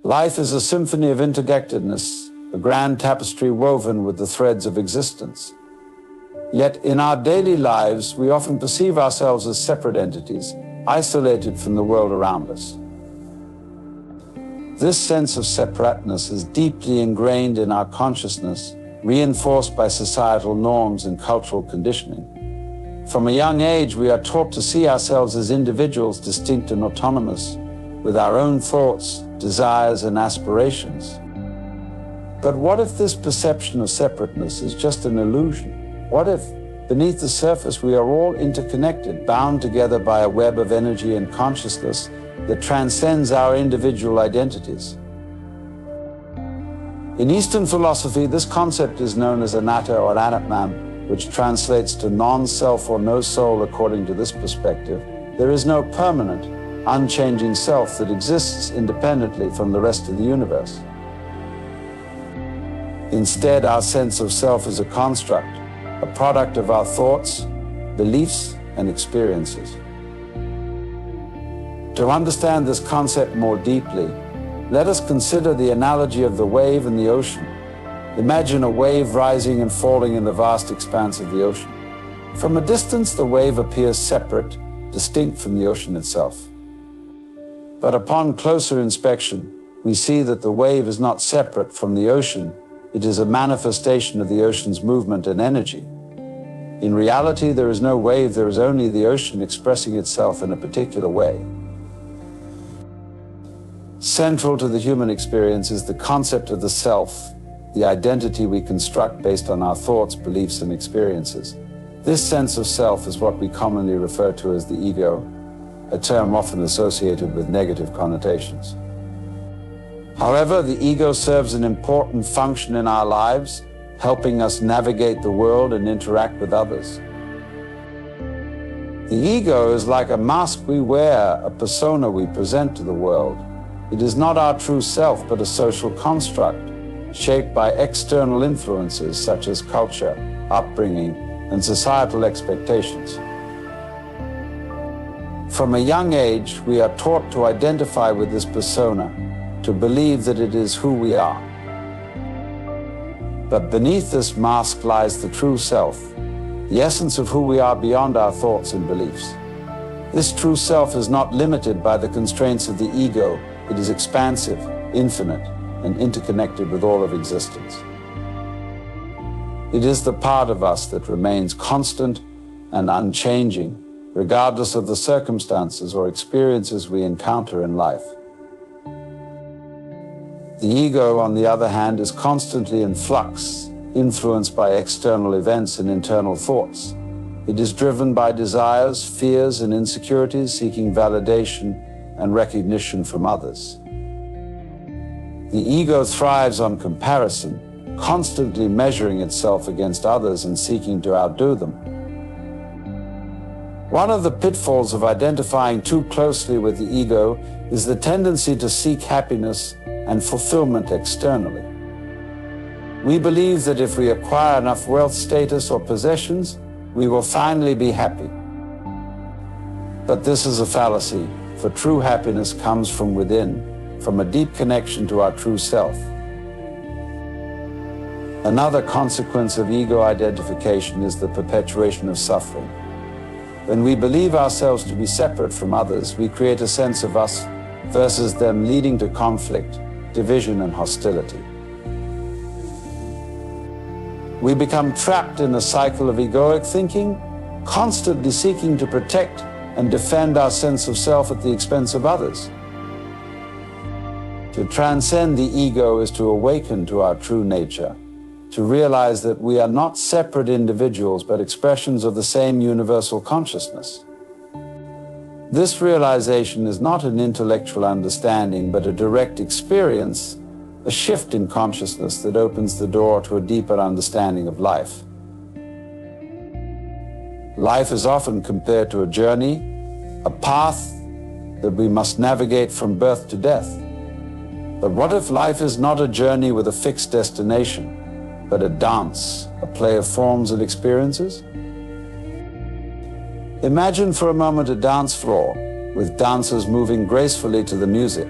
Life is a symphony of interconnectedness, a grand tapestry woven with the threads of existence. Yet in our daily lives, we often perceive ourselves as separate entities, isolated from the world around us. This sense of separateness is deeply ingrained in our consciousness, reinforced by societal norms and cultural conditioning. From a young age, we are taught to see ourselves as individuals distinct and autonomous, with our own thoughts, desires, and aspirations. But what if this perception of separateness is just an illusion? What if, beneath the surface, we are all interconnected, bound together by a web of energy and consciousness that transcends our individual identities? In Eastern philosophy, this concept is known as anatta or anatman, which translates to non-self or no soul. According to this perspective, there is no permanent, unchanging self that exists independently from the rest of the universe. Instead, our sense of self is a construct, a product of our thoughts, beliefs, and experiences. To understand this concept more deeply, let us consider the analogy of the wave and the ocean. Imagine a wave rising and falling in the vast expanse of the ocean. From a distance, the wave appears separate, distinct from the ocean itself. But upon closer inspection, we see that the wave is not separate from the ocean. It is a manifestation of the ocean's movement and energy. In reality, there is no wave, there is only the ocean expressing itself in a particular way. Central to the human experience is the concept of the self, the identity we construct based on our thoughts, beliefs, and experiences. This sense of self is what we commonly refer to as the ego, a term often associated with negative connotations. However, the ego serves an important function in our lives, helping us navigate the world and interact with others. The ego is like a mask we wear, a persona we present to the world. It is not our true self, but a social construct, shaped by external influences such as culture, upbringing, and societal expectations. From a young age, we are taught to identify with this persona, to believe that it is who we are. But beneath this mask lies the true self, the essence of who we are beyond our thoughts and beliefs. This true self is not limited by the constraints of the ego. It is expansive, infinite, and interconnected with all of existence. It is the part of us that remains constant and unchanging, regardless of the circumstances or experiences we encounter in life. The ego, on the other hand, is constantly in flux, influenced by external events and internal thoughts. It is driven by desires, fears, and insecurities, seeking validation and recognition from others. The ego thrives on comparison, constantly measuring itself against others and seeking to outdo them. One of the pitfalls of identifying too closely with the ego is the tendency to seek happiness and fulfillment externally. We believe that if we acquire enough wealth, status, or possessions, we will finally be happy. But this is a fallacy, for true happiness comes from within, from a deep connection to our true self. Another consequence of ego identification is the perpetuation of suffering. When we believe ourselves to be separate from others, we create a sense of us versus them, leading to conflict, division, and hostility. We become trapped in a cycle of egoic thinking, constantly seeking to protect and defend our sense of self at the expense of others. To transcend the ego is to awaken to our true nature, to realize that we are not separate individuals, but expressions of the same universal consciousness. This realization is not an intellectual understanding, but a direct experience, a shift in consciousness that opens the door to a deeper understanding of life. Life is often compared to a journey, a path that we must navigate from birth to death. But what if life is not a journey with a fixed destination, but a dance, a play of forms and experiences? Imagine for a moment a dance floor with dancers moving gracefully to the music.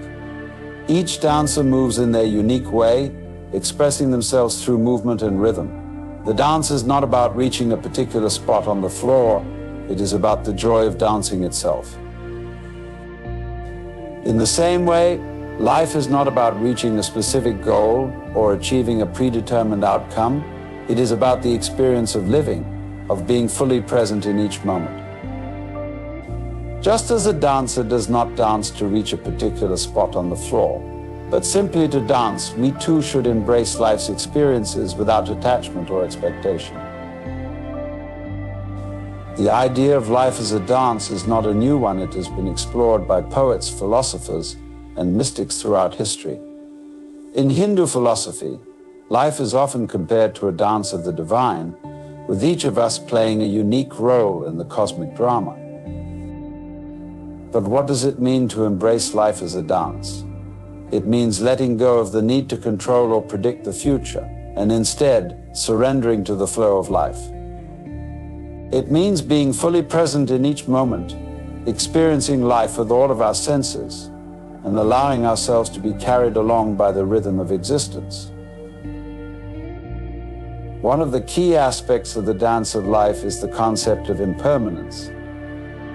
Each dancer moves in their unique way, expressing themselves through movement and rhythm. The dance is not about reaching a particular spot on the floor, it is about the joy of dancing itself. In the same way, life is not about reaching a specific goal or achieving a predetermined outcome. It is about the experience of living, of being fully present in each moment. Just as a dancer does not dance to reach a particular spot on the floor, but simply to dance, we too should embrace life's experiences without attachment or expectation. The idea of life as a dance is not a new one. It has been explored by poets, philosophers, and mystics throughout history. In Hindu philosophy, life is often compared to a dance of the divine, with each of us playing a unique role in the cosmic drama. But what does it mean to embrace life as a dance? It means letting go of the need to control or predict the future, and instead surrendering to the flow of life. It means being fully present in each moment, experiencing life with all of our senses, and allowing ourselves to be carried along by the rhythm of existence. One of the key aspects of the dance of life is the concept of impermanence.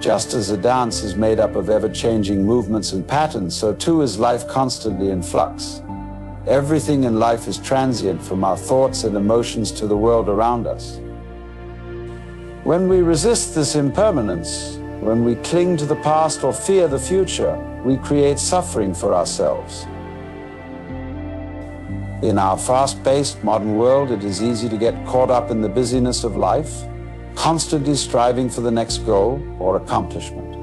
Just as a dance is made up of ever-changing movements and patterns, so too is life constantly in flux. Everything in life is transient, from our thoughts and emotions to the world around us. When we resist this impermanence, when we cling to the past or fear the future, we create suffering for ourselves. In our fast-paced modern world, it is easy to get caught up in the busyness of life, constantly striving for the next goal or accomplishment.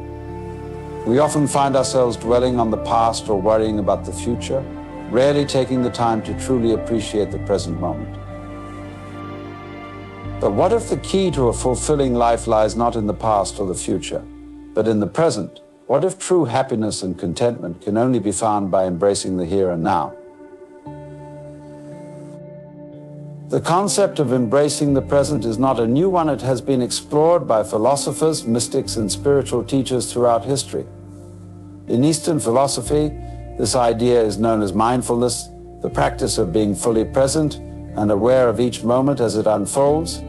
We often find ourselves dwelling on the past or worrying about the future, rarely taking the time to truly appreciate the present moment. But what if the key to a fulfilling life lies not in the past or the future, but in the present? What if true happiness and contentment can only be found by embracing the here and now? The concept of embracing the present is not a new one. It has been explored by philosophers, mystics, and spiritual teachers throughout history. In Eastern philosophy, this idea is known as mindfulness, the practice of being fully present and aware of each moment as it unfolds.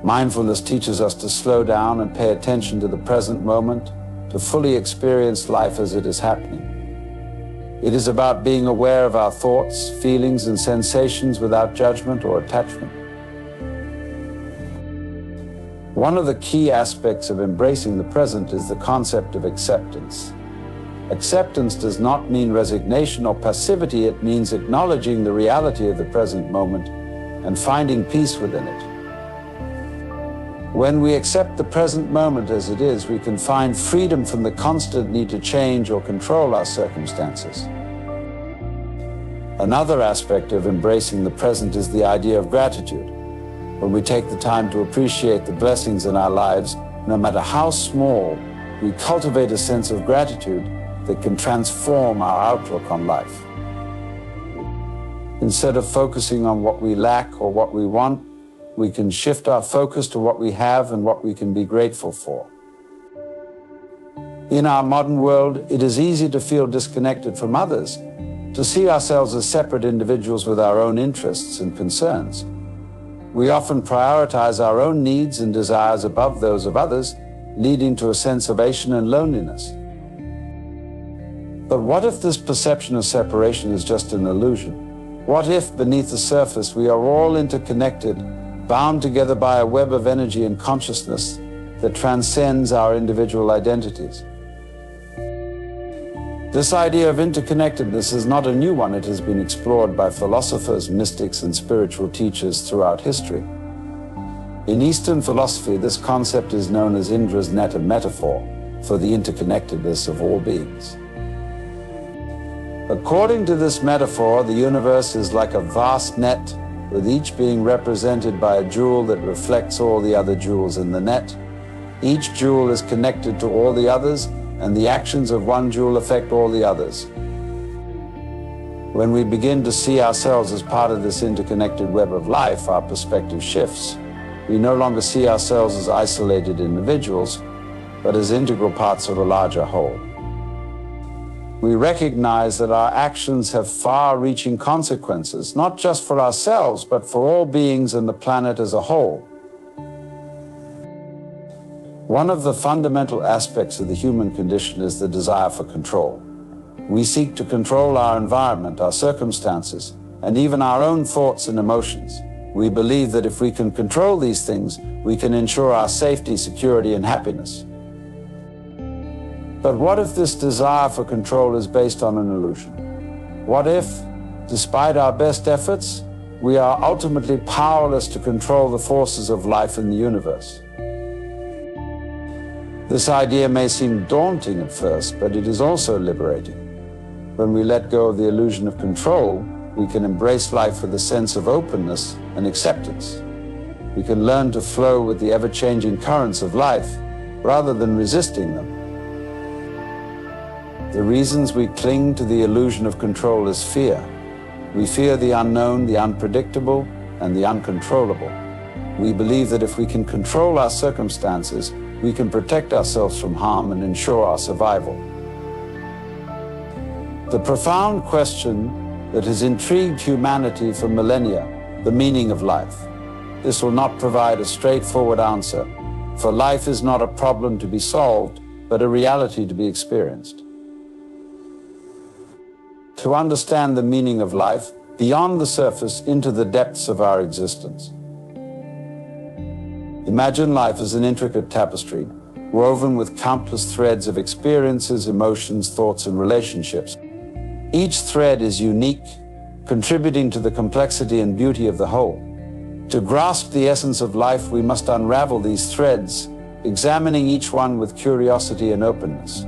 Mindfulness teaches us to slow down and pay attention to the present moment, to fully experience life as it is happening. It is about being aware of our thoughts, feelings, and sensations without judgment or attachment. One of the key aspects of embracing the present is the concept of acceptance. Acceptance does not mean resignation or passivity. It means acknowledging the reality of the present moment and finding peace within it. When we accept the present moment as it is, we can find freedom from the constant need to change or control our circumstances. Another aspect of embracing the present is the idea of gratitude. When we take the time to appreciate the blessings in our lives, no matter how small, we cultivate a sense of gratitude that can transform our outlook on life. Instead of focusing on what we lack or what we want, we can shift our focus to what we have and what we can be grateful for. In our modern world, it is easy to feel disconnected from others, to see ourselves as separate individuals with our own interests and concerns. We often prioritize our own needs and desires above those of others, leading to a sense of isolation and loneliness. But what if this perception of separation is just an illusion? What if beneath the surface we are all interconnected, bound together by a web of energy and consciousness that transcends our individual identities? This idea of interconnectedness is not a new one. It has been explored by philosophers, mystics, and spiritual teachers throughout history. In Eastern philosophy, this concept is known as Indra's net, a metaphor for the interconnectedness of all beings. According to this metaphor, the universe is like a vast net, with each being represented by a jewel that reflects all the other jewels in the net. Each jewel is connected to all the others, and the actions of one jewel affect all the others. When we begin to see ourselves as part of this interconnected web of life, our perspective shifts. We no longer see ourselves as isolated individuals, but as integral parts of a larger whole. We recognize that our actions have far-reaching consequences, not just for ourselves, but for all beings and the planet as a whole. One of the fundamental aspects of the human condition is the desire for control. We seek to control our environment, our circumstances, and even our own thoughts and emotions. We believe that if we can control these things, we can ensure our safety, security, and happiness. But what if this desire for control is based on an illusion? What if, despite our best efforts, we are ultimately powerless to control the forces of life in the universe? This idea may seem daunting at first, but it is also liberating. When we let go of the illusion of control, we can embrace life with a sense of openness and acceptance. We can learn to flow with the ever-changing currents of life rather than resisting them. The reasons we cling to the illusion of control is fear. We fear the unknown, the unpredictable, and the uncontrollable. We believe that if we can control our circumstances, we can protect ourselves from harm and ensure our survival. The profound question that has intrigued humanity for millennia, the meaning of life. This will not provide a straightforward answer, for life is not a problem to be solved, but a reality to be experienced. To understand the meaning of life, beyond the surface into the depths of our existence. Imagine life as an intricate tapestry, woven with countless threads of experiences, emotions, thoughts, and relationships. Each thread is unique, contributing to the complexity and beauty of the whole. To grasp the essence of life, we must unravel these threads, examining each one with curiosity and openness.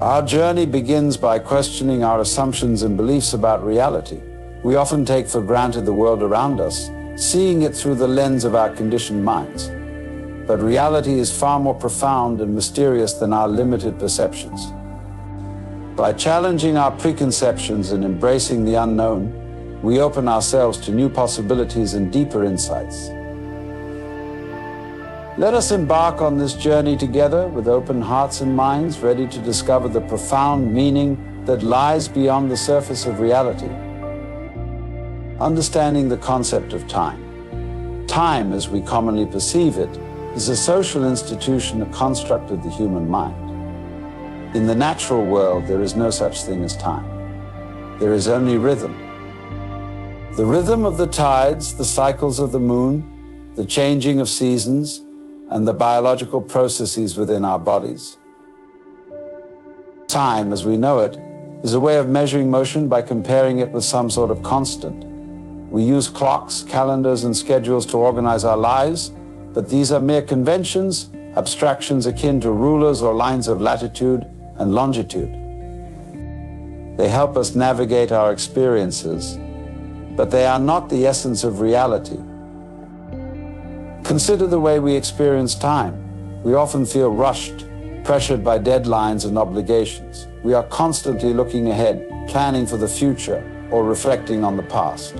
Our journey begins by questioning our assumptions and beliefs about reality. We often take for granted the world around us, seeing it through the lens of our conditioned minds. But reality is far more profound and mysterious than our limited perceptions. By challenging our preconceptions and embracing the unknown, we open ourselves to new possibilities and deeper insights. Let us embark on this journey together with open hearts and minds, ready to discover the profound meaning that lies beyond the surface of reality. Understanding the concept of time. Time, as we commonly perceive it, is a social institution, a construct of the human mind. In the natural world, there is no such thing as time. There is only rhythm. The rhythm of the tides, the cycles of the moon, the changing of seasons, and the biological processes within our bodies. Time, as we know it, is a way of measuring motion by comparing it with some sort of constant. We use clocks, calendars, and schedules to organize our lives, but these are mere conventions, abstractions akin to rulers or lines of latitude and longitude. They help us navigate our experiences, but they are not the essence of reality. Consider the way we experience time. We often feel rushed, pressured by deadlines and obligations. We are constantly looking ahead, planning for the future, or reflecting on the past.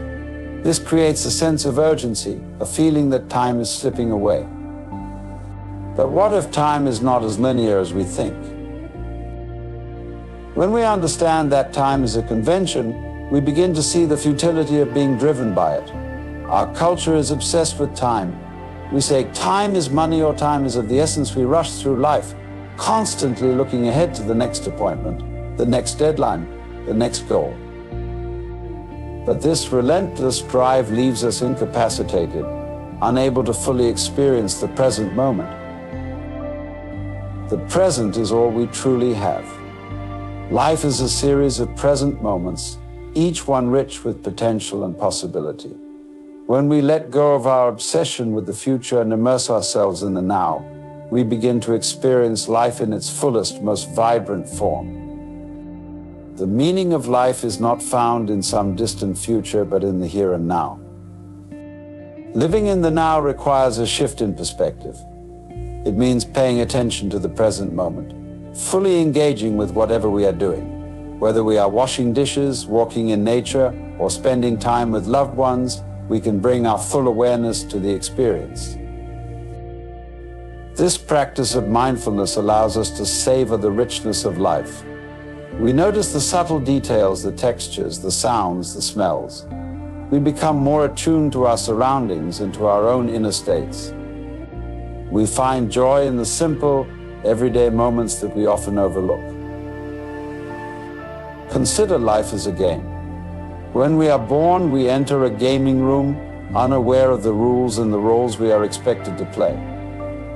This creates a sense of urgency, a feeling that time is slipping away. But what if time is not as linear as we think? When we understand that time is a convention, we begin to see the futility of being driven by it. Our culture is obsessed with time. We say time is money or time is of the essence. We rush through life, constantly looking ahead to the next appointment, the next deadline, the next goal. But this relentless drive leaves us incapacitated, unable to fully experience the present moment. The present is all we truly have. Life is a series of present moments, each one rich with potential and possibility. When we let go of our obsession with the future and immerse ourselves in the now, we begin to experience life in its fullest, most vibrant form. The meaning of life is not found in some distant future, but in the here and now. Living in the now requires a shift in perspective. It means paying attention to the present moment, fully engaging with whatever we are doing. Whether we are washing dishes, walking in nature, or spending time with loved ones, we can bring our full awareness to the experience. This practice of mindfulness allows us to savor the richness of life. We notice the subtle details, the textures, the sounds, the smells. We become more attuned to our surroundings and to our own inner states. We find joy in the simple, everyday moments that we often overlook. Consider life as a game. When we are born, we enter a gaming room, unaware of the rules and the roles we are expected to play.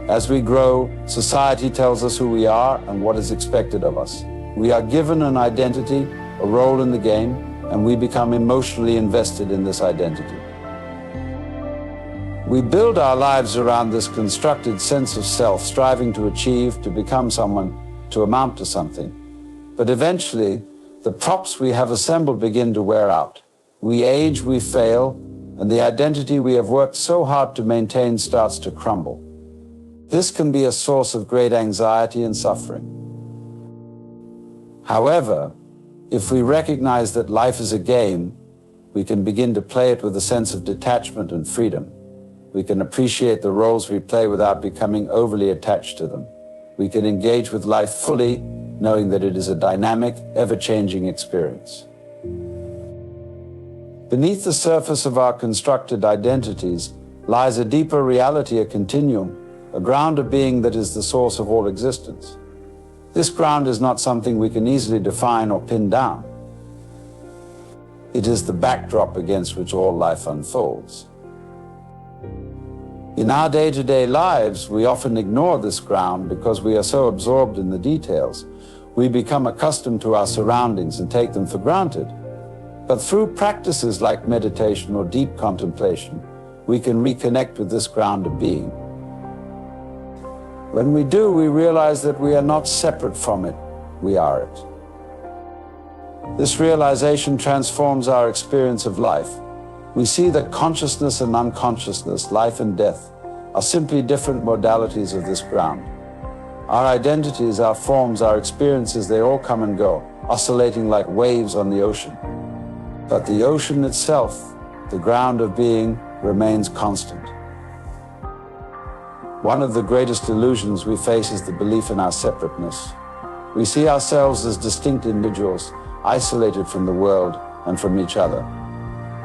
As we grow, society tells us who we are and what is expected of us. We are given an identity, a role in the game, and we become emotionally invested in this identity. We build our lives around this constructed sense of self, striving to achieve, to become someone, to amount to something. But eventually, the props we have assembled begin to wear out. We age, we fail, and the identity we have worked so hard to maintain starts to crumble. This can be a source of great anxiety and suffering. However, if we recognize that life is a game, we can begin to play it with a sense of detachment and freedom. We can appreciate the roles we play without becoming overly attached to them. We can engage with life fully, knowing that it is a dynamic, ever-changing experience. Beneath the surface of our constructed identities lies a deeper reality, a continuum, a ground of being that is the source of all existence. This ground is not something we can easily define or pin down. It is the backdrop against which all life unfolds. In our day-to-day lives, we often ignore this ground because we are so absorbed in the details. We become accustomed to our surroundings and take them for granted. But through practices like meditation or deep contemplation, we can reconnect with this ground of being. When we do, we realize that we are not separate from it, we are it. This realization transforms our experience of life. We see that consciousness and unconsciousness, life and death, are simply different modalities of this ground. Our identities, our forms, our experiences, they all come and go, oscillating like waves on the ocean. But the ocean itself, the ground of being, remains constant. One of the greatest illusions we face is the belief in our separateness. We see ourselves as distinct individuals, isolated from the world and from each other.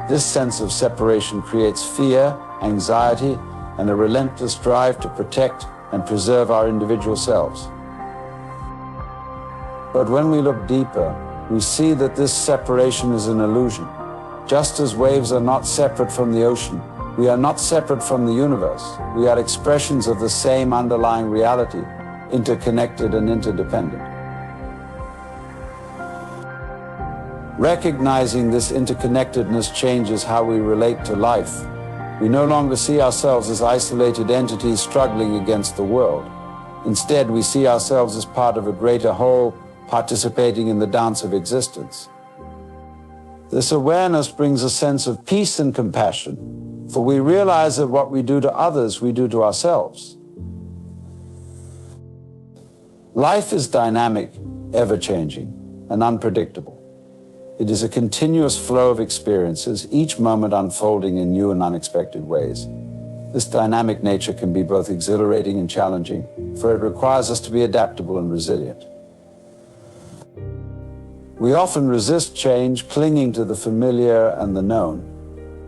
This sense of separation creates fear, anxiety, and a relentless drive to protect and preserve our individual selves. But when we look deeper, we see that this separation is an illusion. Just as waves are not separate from the ocean, we are not separate from the universe. We are expressions of the same underlying reality, interconnected and interdependent. Recognizing this interconnectedness changes how we relate to life. We no longer see ourselves as isolated entities struggling against the world. Instead, we see ourselves as part of a greater whole, participating in the dance of existence. This awareness brings a sense of peace and compassion, for we realize that what we do to others, we do to ourselves. Life is dynamic, ever-changing, and unpredictable. It is a continuous flow of experiences, each moment unfolding in new and unexpected ways. This dynamic nature can be both exhilarating and challenging, for it requires us to be adaptable and resilient. We often resist change, clinging to the familiar and the known.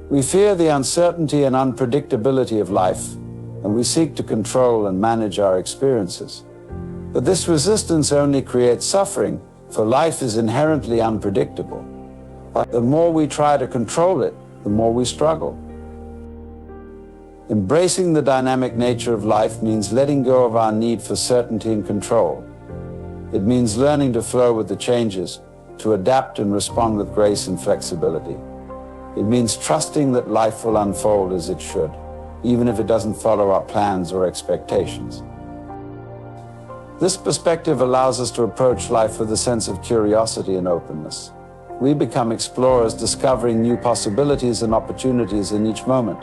We fear the uncertainty and unpredictability of life, and we seek to control and manage our experiences. But this resistance only creates suffering, for life is inherently unpredictable. But the more we try to control it, the more we struggle. Embracing the dynamic nature of life means letting go of our need for certainty and control. It means learning to flow with the changes, to adapt and respond with grace and flexibility. It means trusting that life will unfold as it should, even if it doesn't follow our plans or expectations. This perspective allows us to approach life with a sense of curiosity and openness. We become explorers, discovering new possibilities and opportunities in each moment.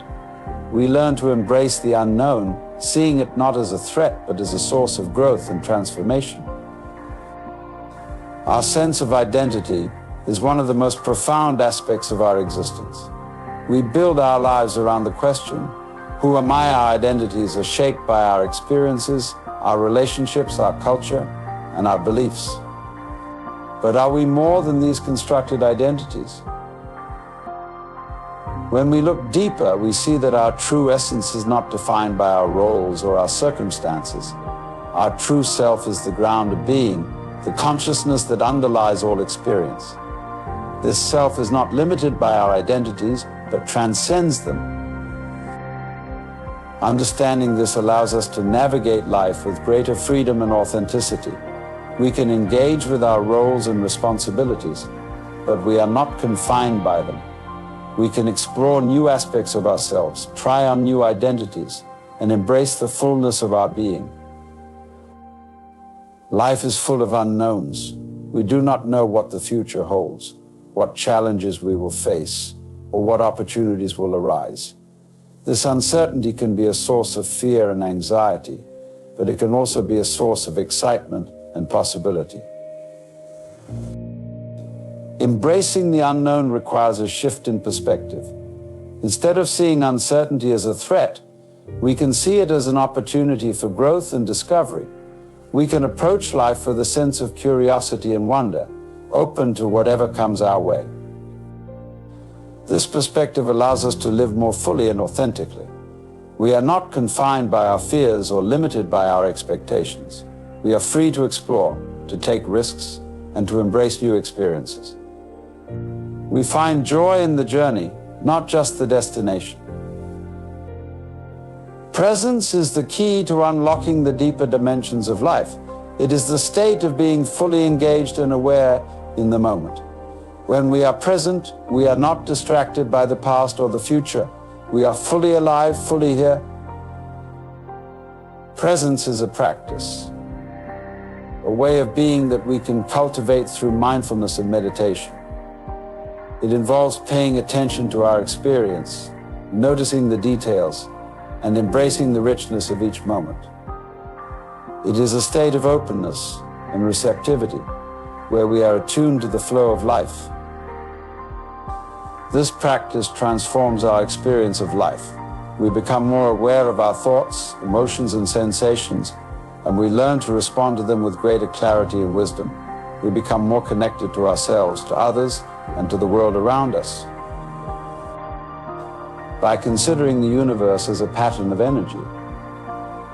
We learn to embrace the unknown, seeing it not as a threat, but as a source of growth and transformation. Our sense of identity is one of the most profound aspects of our existence. We build our lives around the question, who am I? Our identities are shaped by our experiences, our relationships, our culture, and our beliefs. But are we more than these constructed identities? When we look deeper, we see that our true essence is not defined by our roles or our circumstances. Our true self is the ground of being, the consciousness that underlies all experience. This self is not limited by our identities, but transcends them. Understanding this allows us to navigate life with greater freedom and authenticity. We can engage with our roles and responsibilities, but we are not confined by them. We can explore new aspects of ourselves, try on new identities, and embrace the fullness of our being. Life is full of unknowns. We do not know what the future holds, what challenges we will face, or what opportunities will arise. This uncertainty can be a source of fear and anxiety, but it can also be a source of excitement and possibility. Embracing the unknown requires a shift in perspective. Instead of seeing uncertainty as a threat, we can see it as an opportunity for growth and discovery. We can approach life with a sense of curiosity and wonder, open to whatever comes our way. This perspective allows us to live more fully and authentically. We are not confined by our fears or limited by our expectations. We are free to explore, to take risks, and to embrace new experiences. We find joy in the journey, not just the destination. Presence is the key to unlocking the deeper dimensions of life. It is the state of being fully engaged and aware in the moment. When we are present, we are not distracted by the past or the future. We are fully alive, fully here. Presence is a practice, a way of being that we can cultivate through mindfulness and meditation. It involves paying attention to our experience, noticing the details, and embracing the richness of each moment. It is a state of openness and receptivity, where we are attuned to the flow of life. This practice transforms our experience of life. We become more aware of our thoughts, emotions, and sensations, and we learn to respond to them with greater clarity and wisdom. We become more connected to ourselves, to others, and to the world around us. By considering the universe as a pattern of energy,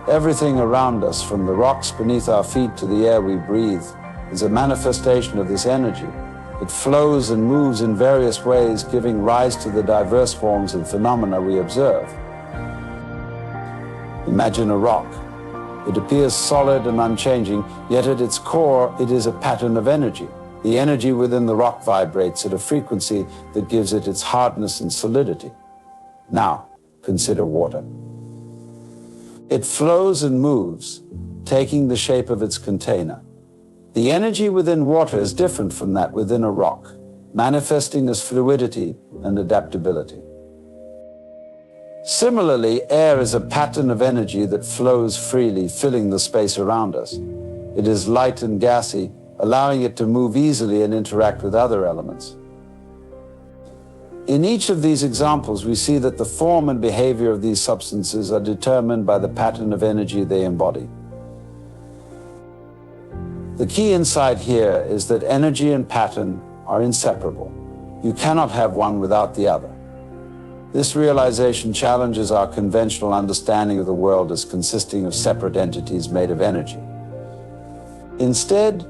everything around us, from the rocks beneath our feet to the air we breathe, is a manifestation of this energy. It flows and moves in various ways, giving rise to the diverse forms and phenomena we observe. Imagine a rock. It appears solid and unchanging, yet at its core, it is a pattern of energy. The energy within the rock vibrates at a frequency that gives it its hardness and solidity. Now, consider water. It flows and moves, taking the shape of its container. The energy within water is different from that within a rock, manifesting as fluidity and adaptability. Similarly, air is a pattern of energy that flows freely, filling the space around us. It is light and gassy, allowing it to move easily and interact with other elements. In each of these examples, we see that the form and behavior of these substances are determined by the pattern of energy they embody. The key insight here is that energy and pattern are inseparable. You cannot have one without the other. This realization challenges our conventional understanding of the world as consisting of separate entities made of energy. Instead,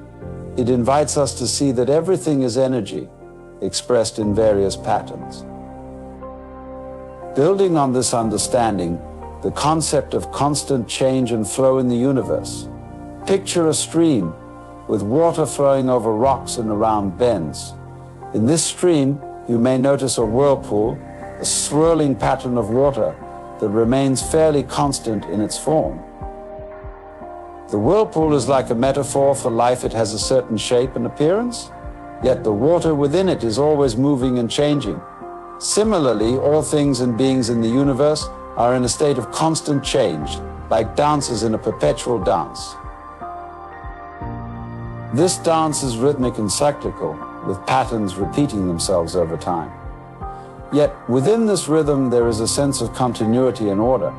it invites us to see that everything is energy, expressed in various patterns. Building on this understanding, the concept of constant change and flow in the universe. Picture a stream with water flowing over rocks and around bends. In this stream, you may notice a whirlpool, a swirling pattern of water that remains fairly constant in its form. The whirlpool is like a metaphor for life. It has a certain shape and appearance, yet the water within it is always moving and changing. Similarly, all things and beings in the universe are in a state of constant change, like dancers in a perpetual dance. This dance is rhythmic and cyclical, with patterns repeating themselves over time. Yet within this rhythm there is a sense of continuity and order.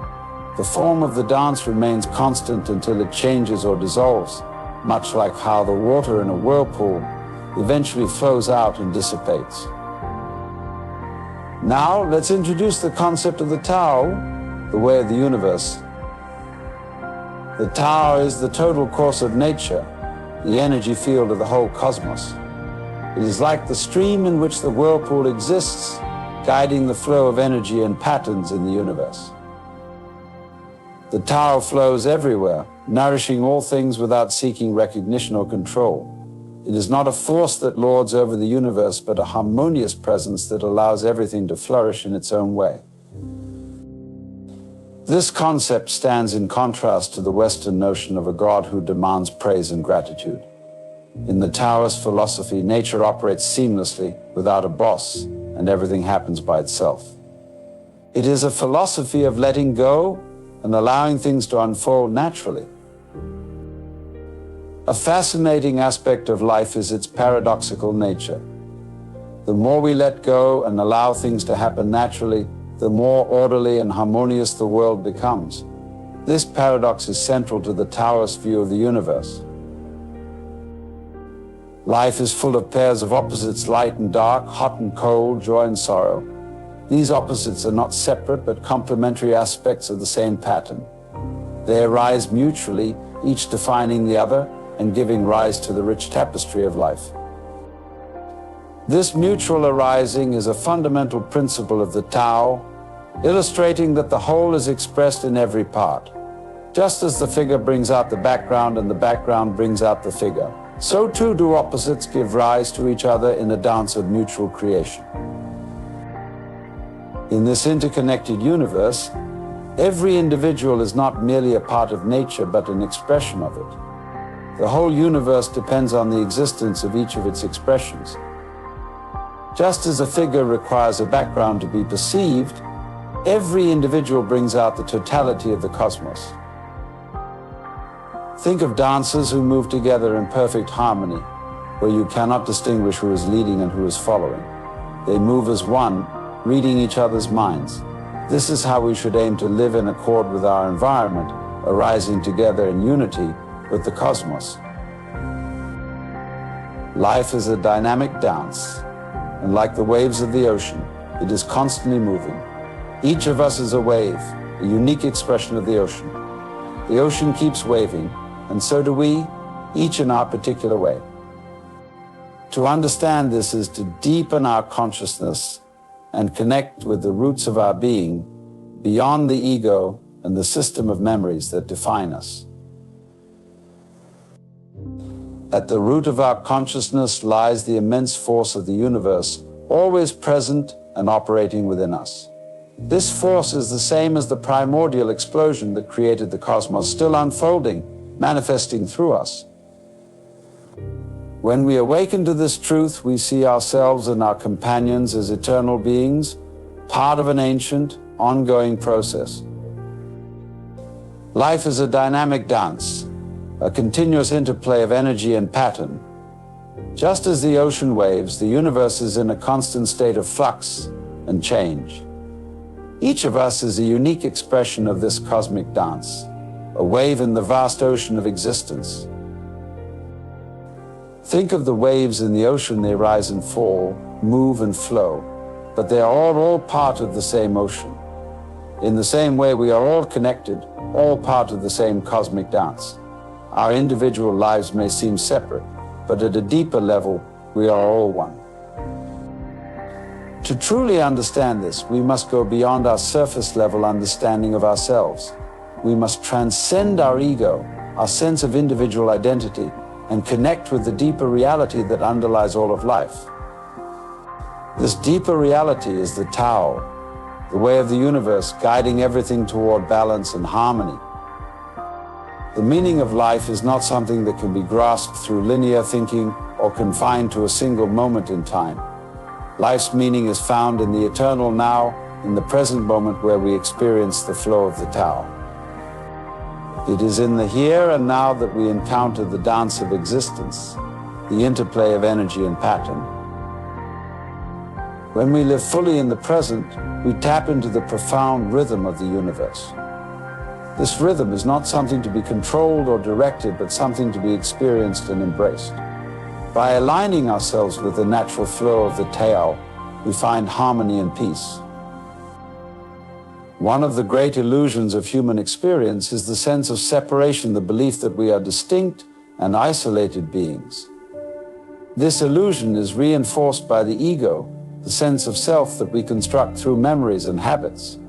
The form of the dance remains constant until it changes or dissolves, much like how the water in a whirlpool eventually flows out and dissipates. Now, let's introduce the concept of the Tao, the way of the universe. The Tao is the total course of nature, the energy field of the whole cosmos. It is like the stream in which the whirlpool exists, guiding the flow of energy and patterns in the universe. The Tao flows everywhere, nourishing all things without seeking recognition or control. It is not a force that lords over the universe, but a harmonious presence that allows everything to flourish in its own way. This concept stands in contrast to the Western notion of a God who demands praise and gratitude. In the Taoist philosophy, nature operates seamlessly, without a boss, and everything happens by itself. It is a philosophy of letting go and allowing things to unfold naturally. A fascinating aspect of life is its paradoxical nature. The more we let go and allow things to happen naturally, the more orderly and harmonious the world becomes. This paradox is central to the Taoist view of the universe. Life is full of pairs of opposites, light and dark, hot and cold, joy and sorrow. These opposites are not separate but complementary aspects of the same pattern. They arise mutually, each defining the other and giving rise to the rich tapestry of life. This mutual arising is a fundamental principle of the Tao, illustrating that the whole is expressed in every part. Just as the figure brings out the background and the background brings out the figure, so too do opposites give rise to each other in a dance of mutual creation. In this interconnected universe, every individual is not merely a part of nature, but an expression of it. The whole universe depends on the existence of each of its expressions. Just as a figure requires a background to be perceived, every individual brings out the totality of the cosmos. Think of dancers who move together in perfect harmony, where you cannot distinguish who is leading and who is following. They move as one, reading each other's minds. This is how we should aim to live in accord with our environment, arising together in unity with the cosmos. Life is a dynamic dance, and like the waves of the ocean, it is constantly moving. Each of us is a wave, a unique expression of the ocean. The ocean keeps waving, and so do we, each in our particular way. To understand this is to deepen our consciousness and connect with the roots of our being, beyond the ego and the system of memories that define us. At the root of our consciousness lies the immense force of the universe, always present and operating within us. This force is the same as the primordial explosion that created the cosmos, still unfolding, manifesting through us. When we awaken to this truth, we see ourselves and our companions as eternal beings, part of an ancient, ongoing process. Life is a dynamic dance, a continuous interplay of energy and pattern. Just as the ocean waves, the universe is in a constant state of flux and change. Each of us is a unique expression of this cosmic dance, a wave in the vast ocean of existence. Think of the waves in the ocean. They rise and fall, move and flow, but they are all part of the same ocean. In the same way, we are all connected, all part of the same cosmic dance. Our individual lives may seem separate, but at a deeper level, we are all one. To truly understand this, we must go beyond our surface level understanding of ourselves. We must transcend our ego, our sense of individual identity, and connect with the deeper reality that underlies all of life. This deeper reality is the Tao, the way of the universe, guiding everything toward balance and harmony. The meaning of life is not something that can be grasped through linear thinking or confined to a single moment in time. Life's meaning is found in the eternal now, in the present moment where we experience the flow of the Tao. It is in the here and now that we encounter the dance of existence, the interplay of energy and pattern. When we live fully in the present, we tap into the profound rhythm of the universe. This rhythm is not something to be controlled or directed, but something to be experienced and embraced. By aligning ourselves with the natural flow of the Tao, we find harmony and peace. One of the great illusions of human experience is the sense of separation, the belief that we are distinct and isolated beings. This illusion is reinforced by the ego, the sense of self that we construct through memories and habits.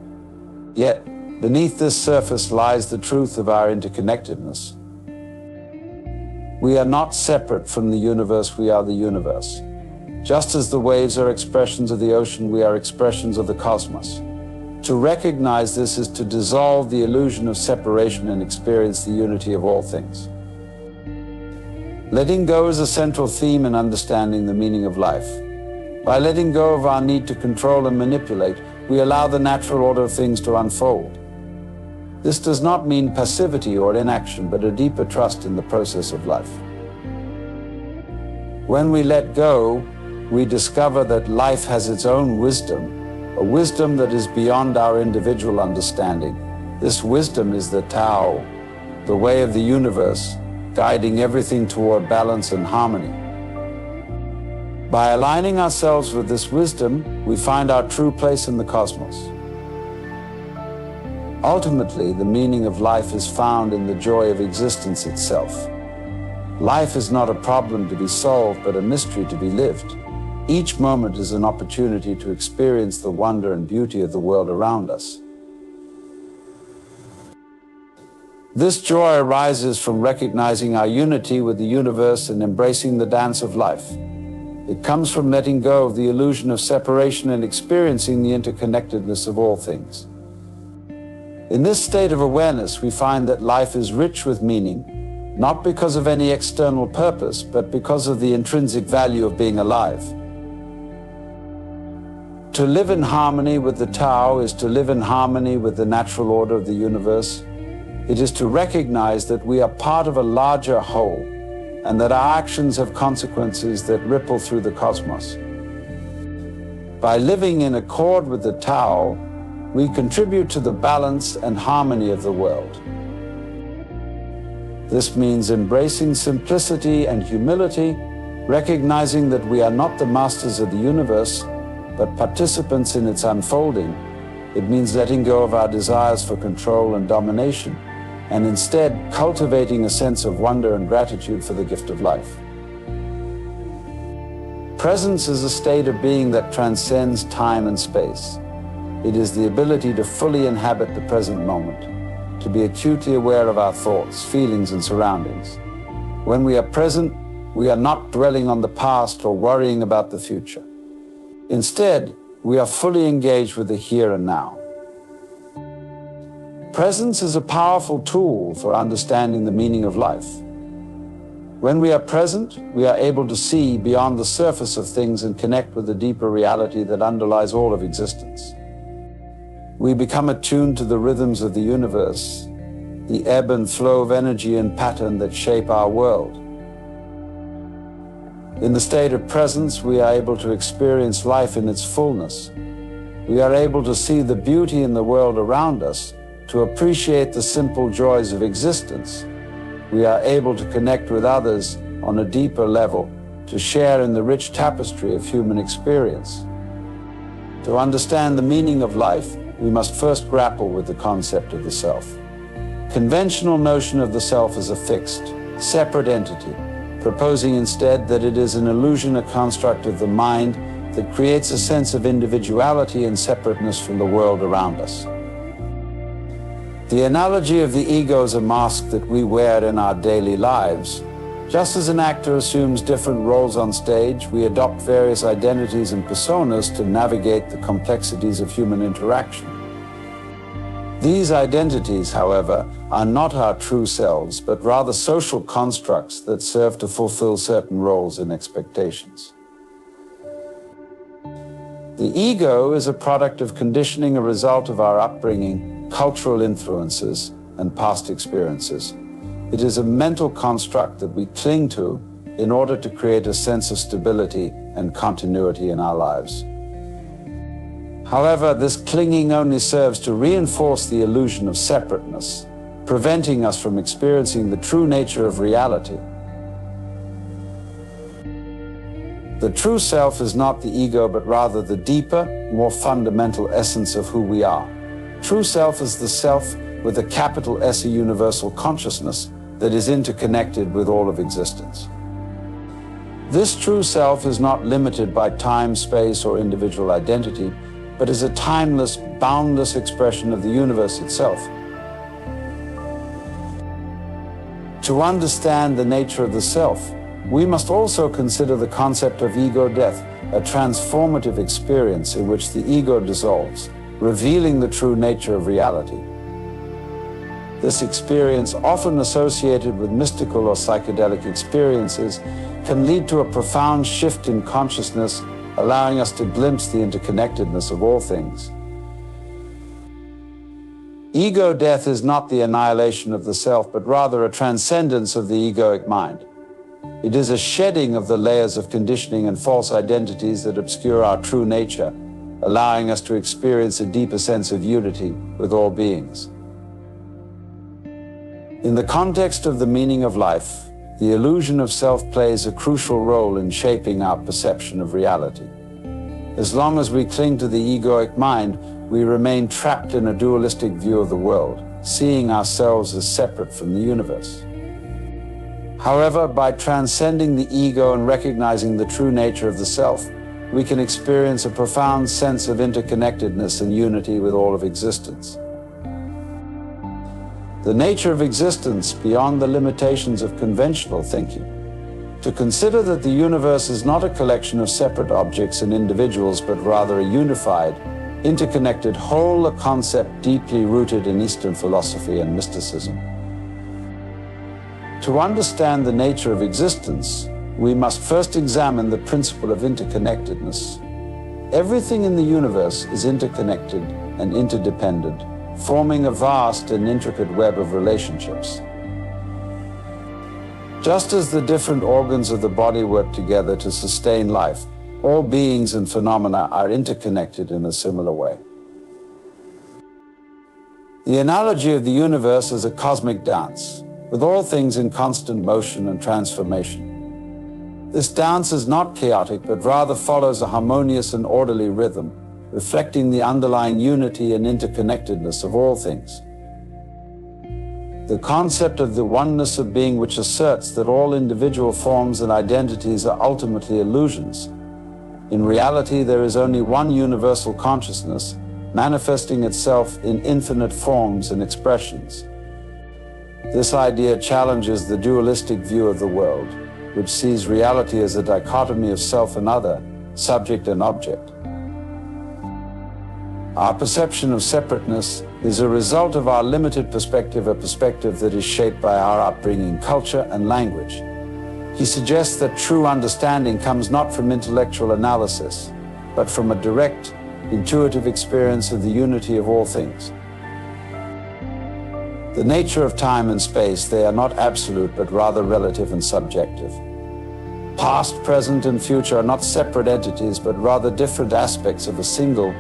Yet, beneath this surface lies the truth of our interconnectedness. We are not separate from the universe, we are the universe. Just as the waves are expressions of the ocean, we are expressions of the cosmos. To recognize this is to dissolve the illusion of separation and experience the unity of all things. Letting go is a central theme in understanding the meaning of life. By letting go of our need to control and manipulate, we allow the natural order of things to unfold. This does not mean passivity or inaction, but a deeper trust in the process of life. When we let go, we discover that life has its own wisdom, a wisdom that is beyond our individual understanding. This wisdom is the Tao, the way of the universe, guiding everything toward balance and harmony. By aligning ourselves with this wisdom, we find our true place in the cosmos. Ultimately, the meaning of life is found in the joy of existence itself. Life is not a problem to be solved, but a mystery to be lived. Each moment is an opportunity to experience the wonder and beauty of the world around us. This joy arises from recognizing our unity with the universe and embracing the dance of life. It comes from letting go of the illusion of separation and experiencing the interconnectedness of all things. In this state of awareness, we find that life is rich with meaning, not because of any external purpose, but because of the intrinsic value of being alive. To live in harmony with the Tao is to live in harmony with the natural order of the universe. It is to recognize that we are part of a larger whole, and that our actions have consequences that ripple through the cosmos. By living in accord with the Tao, we contribute to the balance and harmony of the world. This means embracing simplicity and humility, recognizing that we are not the masters of the universe, but participants in its unfolding. It means letting go of our desires for control and domination, and instead cultivating a sense of wonder and gratitude for the gift of life. Presence is a state of being that transcends time and space. It is the ability to fully inhabit the present moment, to be acutely aware of our thoughts, feelings, and surroundings. When we are present, we are not dwelling on the past or worrying about the future. Instead, we are fully engaged with the here and now. Presence is a powerful tool for understanding the meaning of life. When we are present, we are able to see beyond the surface of things and connect with the deeper reality that underlies all of existence. We become attuned to the rhythms of the universe, the ebb and flow of energy and pattern that shape our world. In the state of presence, we are able to experience life in its fullness. We are able to see the beauty in the world around us, to appreciate the simple joys of existence. We are able to connect with others on a deeper level, to share in the rich tapestry of human experience. To understand the meaning of life, we must first grapple with the concept of the self. Conventional notion of the self as a fixed, separate entity, proposing instead that it is an illusion, a construct of the mind that creates a sense of individuality and separateness from the world around us. The analogy of the ego is a mask that we wear in our daily lives. Just as an actor assumes different roles on stage, we adopt various identities and personas to navigate the complexities of human interaction. These identities, however, are not our true selves, but rather social constructs that serve to fulfill certain roles and expectations. The ego is a product of conditioning, a result of our upbringing, cultural influences, and past experiences. It is a mental construct that we cling to in order to create a sense of stability and continuity in our lives. However, this clinging only serves to reinforce the illusion of separateness, preventing us from experiencing the true nature of reality. The true self is not the ego, but rather the deeper, more fundamental essence of who we are. True self is the self with a capital S, a universal consciousness that is interconnected with all of existence. This true self is not limited by time, space, or individual identity, but is a timeless, boundless expression of the universe itself. To understand the nature of the self, we must also consider the concept of ego death, a transformative experience in which the ego dissolves, revealing the true nature of reality. This experience, often associated with mystical or psychedelic experiences, can lead to a profound shift in consciousness, allowing us to glimpse the interconnectedness of all things. Ego death is not the annihilation of the self, but rather a transcendence of the egoic mind. It is a shedding of the layers of conditioning and false identities that obscure our true nature, allowing us to experience a deeper sense of unity with all beings. In the context of the meaning of life, the illusion of self plays a crucial role in shaping our perception of reality. As long as we cling to the egoic mind, we remain trapped in a dualistic view of the world, seeing ourselves as separate from the universe. However, by transcending the ego and recognizing the true nature of the self, we can experience a profound sense of interconnectedness and unity with all of existence. The nature of existence beyond the limitations of conventional thinking. To consider that the universe is not a collection of separate objects and individuals, but rather a unified, interconnected whole, a concept deeply rooted in Eastern philosophy and mysticism. To understand the nature of existence, we must first examine the principle of interconnectedness. Everything in the universe is interconnected and interdependent, forming a vast and intricate web of relationships. Just as the different organs of the body work together to sustain life, all beings and phenomena are interconnected in a similar way. The analogy of the universe is a cosmic dance, with all things in constant motion and transformation. This dance is not chaotic, but rather follows a harmonious and orderly rhythm, reflecting the underlying unity and interconnectedness of all things. The concept of the oneness of being, which asserts that all individual forms and identities are ultimately illusions. In reality, there is only one universal consciousness, manifesting itself in infinite forms and expressions. This idea challenges the dualistic view of the world, which sees reality as a dichotomy of self and other, subject and object. Our perception of separateness is a result of our limited perspective, a perspective that is shaped by our upbringing, culture, and language. He suggests that true understanding comes not from intellectual analysis, but from a direct, intuitive experience of the unity of all things. The nature of time and space, they are not absolute, but rather relative and subjective. Past, present, and future are not separate entities, but rather different aspects of a single,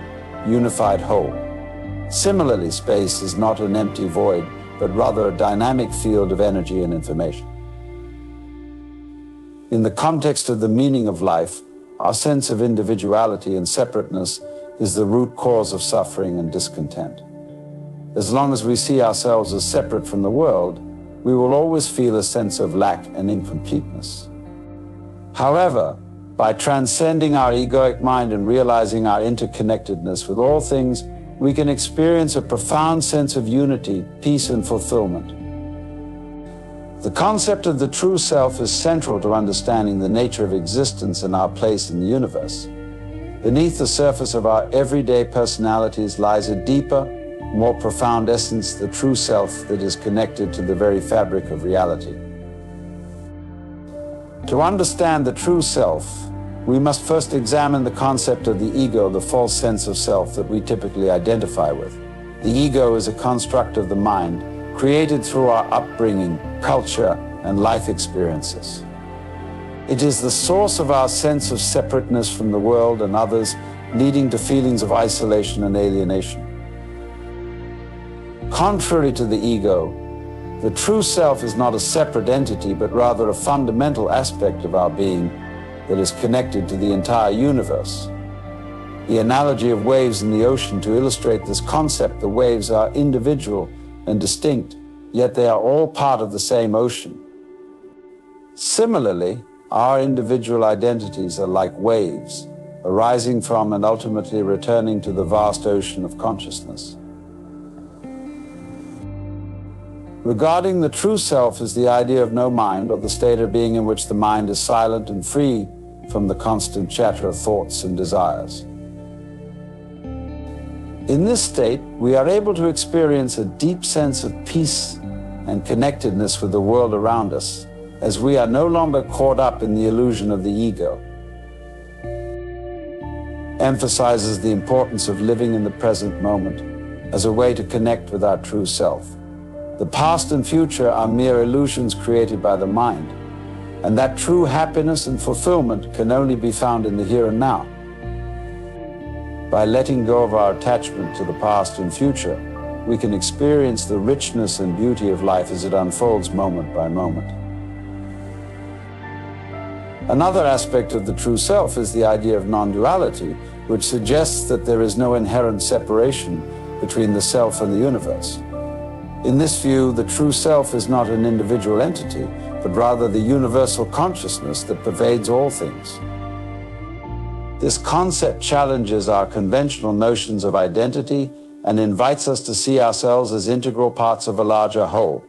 unified whole. Similarly, space is not an empty void, but rather a dynamic field of energy and information. In the context of the meaning of life, our sense of individuality and separateness is the root cause of suffering and discontent. As long as we see ourselves as separate from the world, we will always feel a sense of lack and incompleteness. However, by transcending our egoic mind and realizing our interconnectedness with all things, we can experience a profound sense of unity, peace, and fulfillment. The concept of the true self is central to understanding the nature of existence and our place in the universe. Beneath the surface of our everyday personalities lies a deeper, more profound essence, the true self that is connected to the very fabric of reality. To understand the true self, we must first examine the concept of the ego, the false sense of self that we typically identify with. The ego is a construct of the mind, created through our upbringing, culture, and life experiences. It is the source of our sense of separateness from the world and others, leading to feelings of isolation and alienation. Contrary to the ego, the true self is not a separate entity, but rather a fundamental aspect of our being, that is connected to the entire universe. The analogy of waves in the ocean to illustrate this concept: the waves are individual and distinct, yet they are all part of the same ocean. Similarly, our individual identities are like waves, arising from and ultimately returning to the vast ocean of consciousness. Regarding the true self is the idea of no mind, or the state of being in which the mind is silent and free from the constant chatter of thoughts and desires. In this state, we are able to experience a deep sense of peace and connectedness with the world around us, as we are no longer caught up in the illusion of the ego. Emphasizes the importance of living in the present moment as a way to connect with our true self. The past and future are mere illusions created by the mind, and that true happiness and fulfillment can only be found in the here and now. By letting go of our attachment to the past and future, we can experience the richness and beauty of life as it unfolds moment by moment. Another aspect of the true self is the idea of non-duality, which suggests that there is no inherent separation between the self and the universe. In this view, the true self is not an individual entity, but rather the universal consciousness that pervades all things. This concept challenges our conventional notions of identity and invites us to see ourselves as integral parts of a larger whole.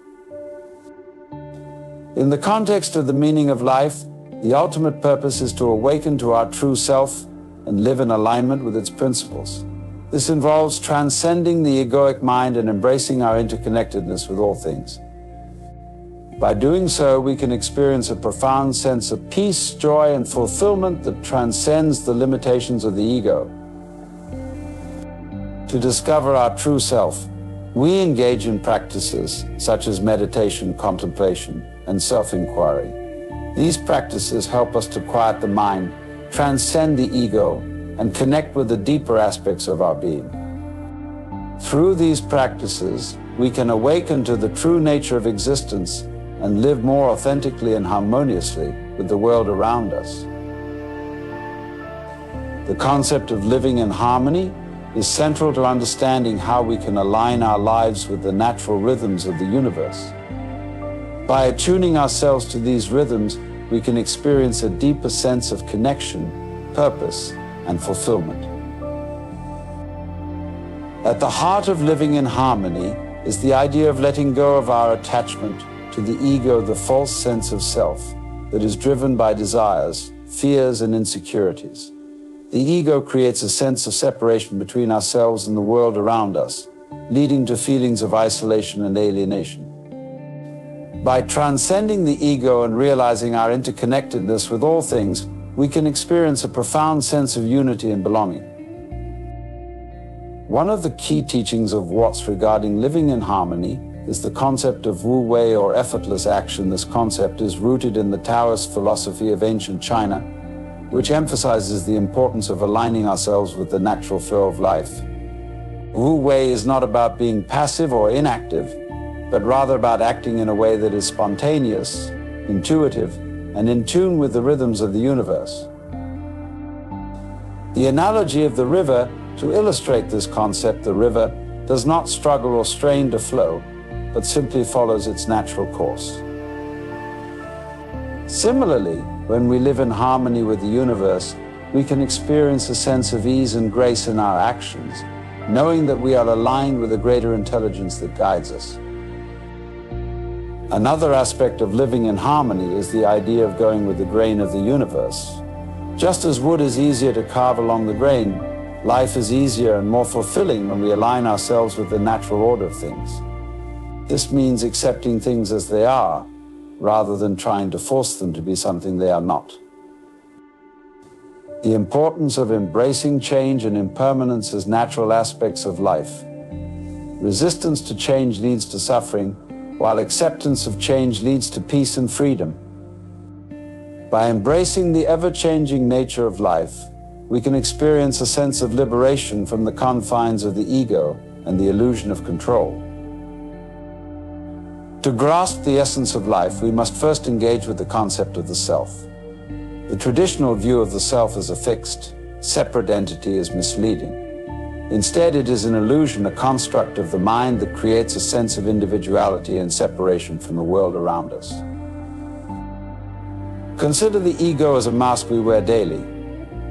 In the context of the meaning of life, the ultimate purpose is to awaken to our true self and live in alignment with its principles. This involves transcending the egoic mind and embracing our interconnectedness with all things. By doing so, we can experience a profound sense of peace, joy, and fulfillment that transcends the limitations of the ego. To discover our true self, we engage in practices such as meditation, contemplation, and self-inquiry. These practices help us to quiet the mind, transcend the ego, and connect with the deeper aspects of our being. Through these practices, we can awaken to the true nature of existence and live more authentically and harmoniously with the world around us. The concept of living in harmony is central to understanding how we can align our lives with the natural rhythms of the universe. By attuning ourselves to these rhythms, we can experience a deeper sense of connection, purpose, and fulfillment. At the heart of living in harmony is the idea of letting go of our attachment to the ego, the false sense of self that is driven by desires, fears, and insecurities. The ego creates a sense of separation between ourselves and the world around us, leading to feelings of isolation and alienation. By transcending the ego and realizing our interconnectedness with all things, we can experience a profound sense of unity and belonging. One of the key teachings of Watts regarding living in harmony is the concept of Wu Wei, or effortless action. This concept is rooted in the Taoist philosophy of ancient China, which emphasizes the importance of aligning ourselves with the natural flow of life. Wu Wei is not about being passive or inactive, but rather about acting in a way that is spontaneous, intuitive, and in tune with the rhythms of the universe. The analogy of the river to illustrate this concept: the river does not struggle or strain to flow, but simply follows its natural course. Similarly, when we live in harmony with the universe, we can experience a sense of ease and grace in our actions, knowing that we are aligned with a greater intelligence that guides us. Another aspect of living in harmony is the idea of going with the grain of the universe. Just as wood is easier to carve along the grain, life is easier and more fulfilling when we align ourselves with the natural order of things. This means accepting things as they are, rather than trying to force them to be something they are not. The importance of embracing change and impermanence as natural aspects of life. Resistance to change leads to suffering, while acceptance of change leads to peace and freedom. By embracing the ever-changing nature of life, we can experience a sense of liberation from the confines of the ego and the illusion of control. To grasp the essence of life, we must first engage with the concept of the self. The traditional view of the self as a fixed, separate entity is misleading. Instead, it is an illusion, a construct of the mind that creates a sense of individuality and separation from the world around us. Consider the ego as a mask we wear daily.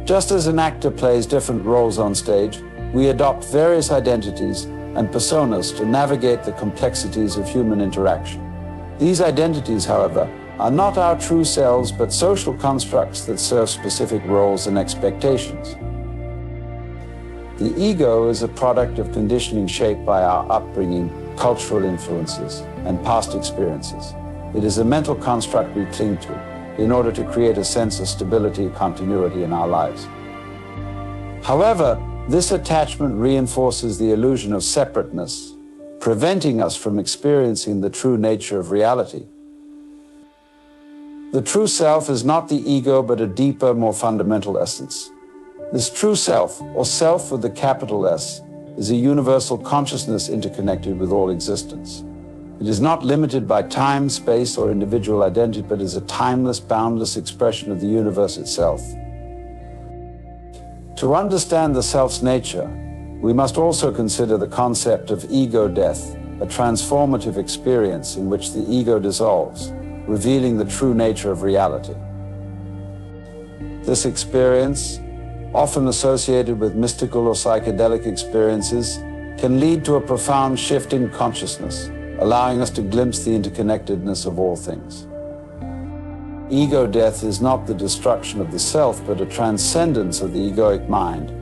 Just as an actor plays different roles on stage, we adopt various identities and personas to navigate the complexities of human interaction. These identities, however, are not our true selves, but social constructs that serve specific roles and expectations. The ego is a product of conditioning shaped by our upbringing, cultural influences, and past experiences. It is a mental construct we cling to in order to create a sense of stability and continuity in our lives. However, this attachment reinforces the illusion of separateness, preventing us from experiencing the true nature of reality. The true self is not the ego, but a deeper, more fundamental essence. This true self, or self with the capital S, is a universal consciousness interconnected with all existence. It is not limited by time, space, or individual identity, but is a timeless, boundless expression of the universe itself. To understand the self's nature, we must also consider the concept of ego death, a transformative experience in which the ego dissolves, revealing the true nature of reality. This experience, often associated with mystical or psychedelic experiences, can lead to a profound shift in consciousness, allowing us to glimpse the interconnectedness of all things. Ego death is not the destruction of the self, but a transcendence of the egoic mind.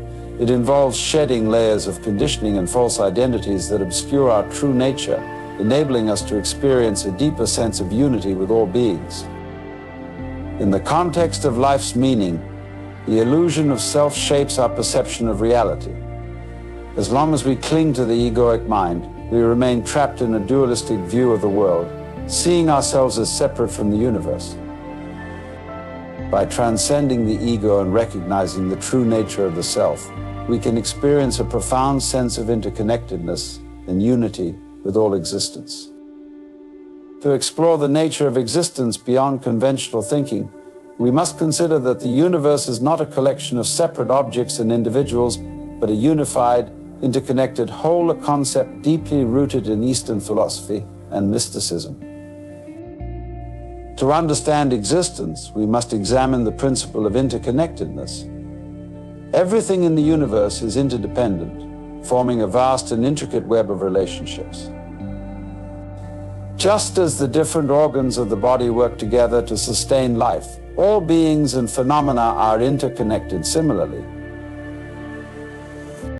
It involves shedding layers of conditioning and false identities that obscure our true nature, enabling us to experience a deeper sense of unity with all beings. In the context of life's meaning, the illusion of self shapes our perception of reality. As long as we cling to the egoic mind, we remain trapped in a dualistic view of the world, seeing ourselves as separate from the universe. By transcending the ego and recognizing the true nature of the self, we can experience a profound sense of interconnectedness and unity with all existence. To explore the nature of existence beyond conventional thinking, we must consider that the universe is not a collection of separate objects and individuals, but a unified, interconnected whole, a concept deeply rooted in Eastern philosophy and mysticism. To understand existence, we must examine the principle of interconnectedness. Everything in the universe is interdependent, forming a vast and intricate web of relationships. Just as the different organs of the body work together to sustain life, all beings and phenomena are interconnected similarly.